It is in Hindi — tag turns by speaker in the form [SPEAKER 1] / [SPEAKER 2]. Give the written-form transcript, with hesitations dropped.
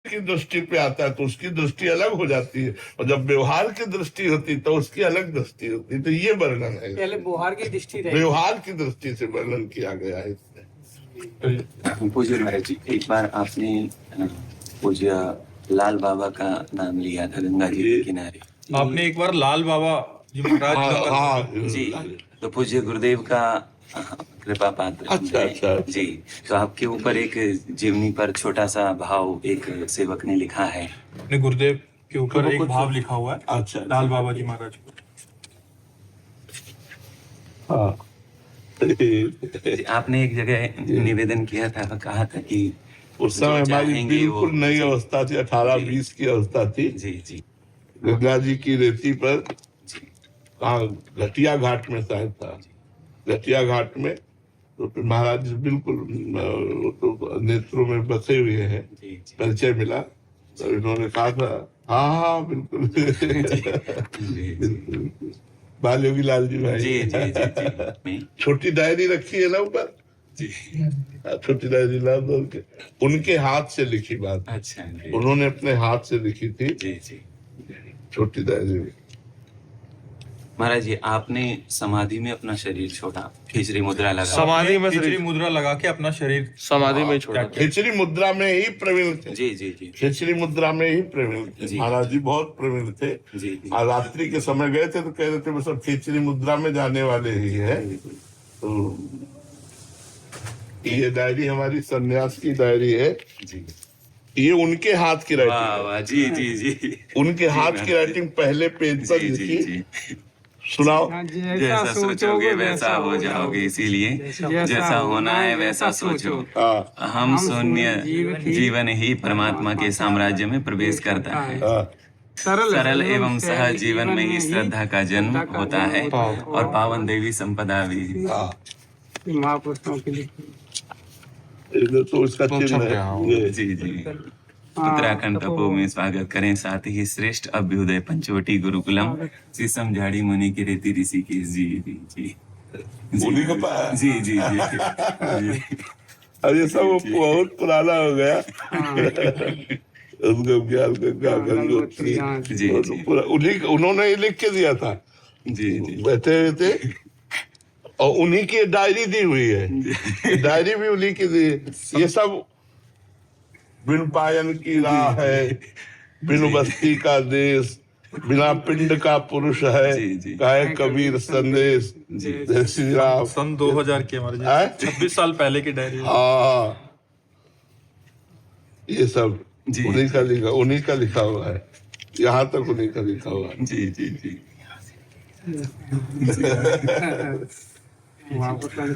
[SPEAKER 1] की दृष्टि पे आता है तो उसकी दृष्टि अलग हो जाती है, और जब व्यवहार की दृष्टि होती है तो उसकी अलग दृष्टि होती है। तो ये वर्णन है,
[SPEAKER 2] पहले व्यवहार की दृष्टि रही,
[SPEAKER 1] व्यवहार की दृष्टि से वर्णन किया गया है इसमें।
[SPEAKER 3] पूज्य महाराज जी, एक बार आपने पूज्य लाल बाबा का नाम लिया था गंगा जी के किनारे।
[SPEAKER 4] आपने एक बार लाल बाबा जी महाराज
[SPEAKER 1] हाँ
[SPEAKER 3] जी, तो पूज्य गुरुदेव का कृपा पात्र
[SPEAKER 1] अच्छा
[SPEAKER 3] जी। तो आपके ऊपर एक जीवनी पर छोटा सा भाव एक सेवक ने लिखा है।
[SPEAKER 4] अपने गुरुदेव के ऊपर एक भाव लिखा हुआ है।
[SPEAKER 1] अच्छा,
[SPEAKER 4] लाल बाबा जी महाराज।
[SPEAKER 1] हाँ।
[SPEAKER 3] आपने एक जगह निवेदन किया था, कहा था कि
[SPEAKER 1] उस समय हमारी बिल्कुल नई अवस्था थी, 18-20 की अवस्था थी।
[SPEAKER 3] जी जी,
[SPEAKER 1] गंगा जी की रेती पर घटिया घाट में शायद था, घटिया घाट में तो फिर महाराज बिल्कुल तो नेत्रों में बसे हुए हैं, परिचय मिला तो इन्होंने कहा था हाँ बिल्कुल बाल योगी लाल जी भाई।
[SPEAKER 3] जी जी जी,
[SPEAKER 1] छोटी डायरी रखी है ना ऊपर
[SPEAKER 3] जी,
[SPEAKER 1] छोटी डायरी लाल के उनके हाथ से लिखी बात।
[SPEAKER 3] अच्छा,
[SPEAKER 1] उन्होंने अपने हाथ से लिखी थी
[SPEAKER 3] जी जी।
[SPEAKER 1] छोटी डायरी।
[SPEAKER 3] महाराज जी, आपने समाधि में अपना शरीर छोड़ा, खिचड़ी मुद्रा लगा,
[SPEAKER 4] समाधि में खिचड़ी मुद्रा लगा के अपना शरीर
[SPEAKER 5] समाधि में छोड़ा।
[SPEAKER 1] खिचड़ी मुद्रा में ही प्रवीण थे।
[SPEAKER 3] जी जी जी,
[SPEAKER 1] खिचड़ी मुद्रा में ही प्रवीण थे महाराज जी, बहुत प्रवीण थे
[SPEAKER 3] जी।
[SPEAKER 1] और रात्रि के समय गए थे तो कह रहे थे वो सब खिचड़ी मुद्रा में जाने वाले ही है। तो ये डायरी हमारी सन्यास की डायरी है
[SPEAKER 3] जी।
[SPEAKER 1] ये उनके हाथ की
[SPEAKER 3] वाह
[SPEAKER 1] राइटिंग,
[SPEAKER 3] वाह, जी जी जी,
[SPEAKER 1] उनके हाथ की राइटिंग पहले पेज पर
[SPEAKER 3] जी जी
[SPEAKER 1] लिखी।
[SPEAKER 3] जी।
[SPEAKER 1] सुनाओ।
[SPEAKER 3] जैसा सोचोगे वैसा हो जाओगे, इसीलिए जैसा होना है वैसा सोचो। हम शून्य जीवन ही परमात्मा के साम्राज्य में प्रवेश करता है। सरल एवं सहज जीवन में ही श्रद्धा का जन्म होता है और पावन देवी संपदा भी।
[SPEAKER 2] महापुरुषों के लिए
[SPEAKER 1] तो इसका चिन्ह है।
[SPEAKER 3] जी जी, उत्तराखंड तपो में स्वागत करें, साथ ही श्रेष्ठ अभ्युदय पंचवटी गुरुकुलम श्री समझाड़ी मुनि की रेती ऋषिकेश जी जी जी
[SPEAKER 1] मुनि का पाया।
[SPEAKER 3] जी जी जी।
[SPEAKER 1] अब ये सब बहुत पुराना हो गया। उसको ज्ञान
[SPEAKER 3] जी जी,
[SPEAKER 1] उन्होंने ही लिख के दिया था।
[SPEAKER 3] जी जी,
[SPEAKER 1] बैठे हुए थे और उन्हीं की डायरी दी हुई है, डायरी भी उन्हीं की दी। ये सब बिन पायन की राह है, बिन बस्ती का देश, बिना पिंड का पुरुष है, कहे कबीर संदेश। श्री राम।
[SPEAKER 4] सन 2000 की हमारे 26 साल पहले की डायरी।
[SPEAKER 1] हाँ, ये सब उन्हीं का लिखा हुआ है, यहाँ तक उन्हीं का लिखा हुआ है।
[SPEAKER 3] जी जी जी।
[SPEAKER 2] महापुरुषों